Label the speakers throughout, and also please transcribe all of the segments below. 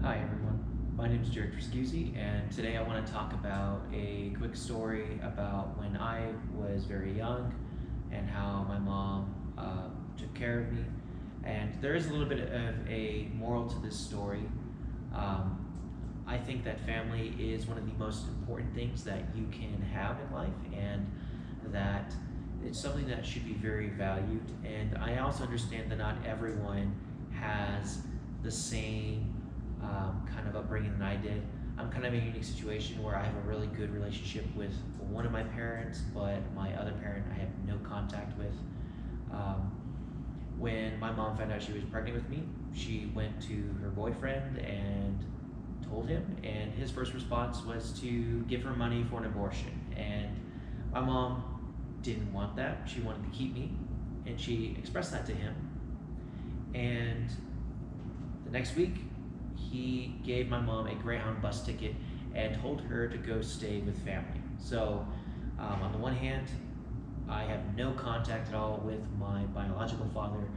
Speaker 1: Hi everyone, my name is Jared Trascusi, and today I want to talk about a quick story about when I was very young and how my mom took care of me. And there is a little bit of a moral to this story. Um, I think that family is one of the most important things that you can have in life, and that it's something that should be very valued. And I also understand that not everyone has the same kind of upbringing that I did. I'm kind of in a unique situation where I have a really good relationship with one of my parents, but my other parent I have no contact with. Um, when my mom found out she was pregnant with me, she went to her boyfriend and told him, and his first response was to give her money for an abortion. And my mom didn't want that. She wanted to keep me, and she expressed that to him. And the next week, he gave my mom a Greyhound bus ticket and told her to go stay with family. So, on the one hand, I have no contact at all with my biological father,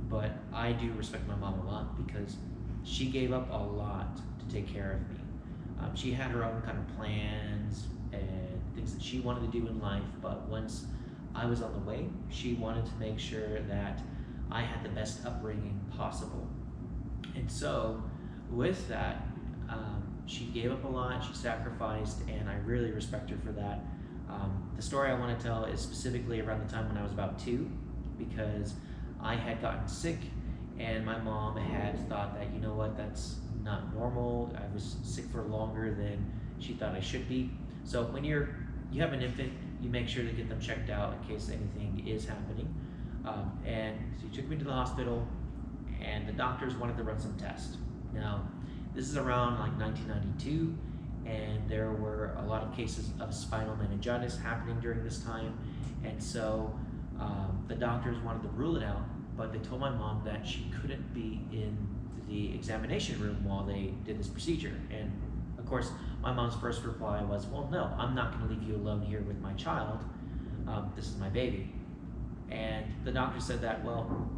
Speaker 1: but I do respect my mom a lot because she gave up a lot to take care of me. She had her own kind of plans and things that she wanted to do in life, but once I was on the way, she wanted to make sure that I had the best upbringing possible. And so, with that, she gave up a lot, she sacrificed, and I really respect her for that. The story I want to tell is specifically around the time when I was about 2, because I had gotten sick, and my mom had thought that, you know what, that's not normal. I was sick for longer than she thought I should be. So when you have an infant, you make sure to get them checked out in case anything is happening. And she took me to the hospital, and the doctors wanted to run some tests. Now, this is around like 1992, and there were a lot of cases of spinal meningitis happening during this time, and so the doctors wanted to rule it out, but they told my mom that she couldn't be in the examination room while they did this procedure. And of course, my mom's first reply was, well, no, I'm not going to leave you alone here with my child. This is my baby. And the doctor said that, well,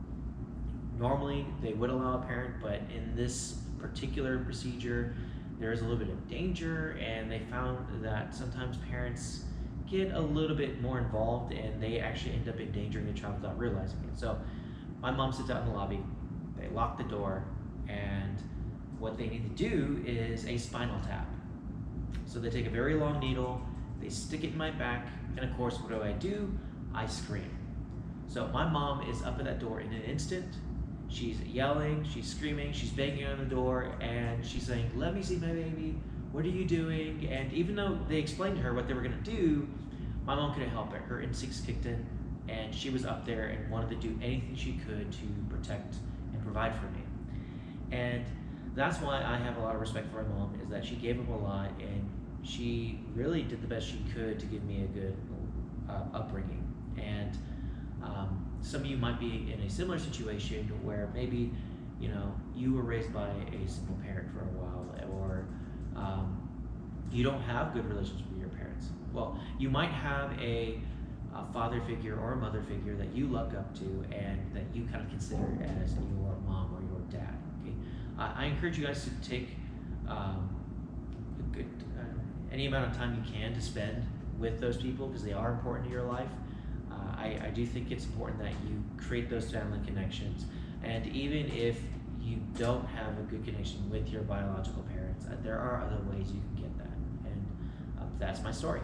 Speaker 1: normally they would allow a parent, but in this particular procedure, there is a little bit of danger, and they found that sometimes parents get a little bit more involved and they actually end up endangering the child without realizing it. So my mom sits out in the lobby, they lock the door, and what they need to do is a spinal tap. So they take a very long needle, they stick it in my back, and of course, what do? I scream. So my mom is up at that door in an instant. She's yelling, she's screaming, she's banging on the door, and she's saying, let me see my baby, what are you doing? And even though they explained to her what they were gonna do, my mom couldn't help it. Her instincts kicked in, and she was up there and wanted to do anything she could to protect and provide for me. And that's why I have a lot of respect for my mom, is that she gave up a lot, and she really did the best she could to give me a good upbringing. And some of you might be in a similar situation where maybe you were raised by a single parent for a while, or you don't have good relations with your parents. Well, you might have a father figure or a mother figure that you look up to and that you kind of consider as your mom or your dad. Okay, I encourage you guys to take a good any amount of time you can to spend with those people, because they are important in your life. I do think it's important that you create those family connections, and even if you don't have a good connection with your biological parents, there are other ways you can get that, and that's my story.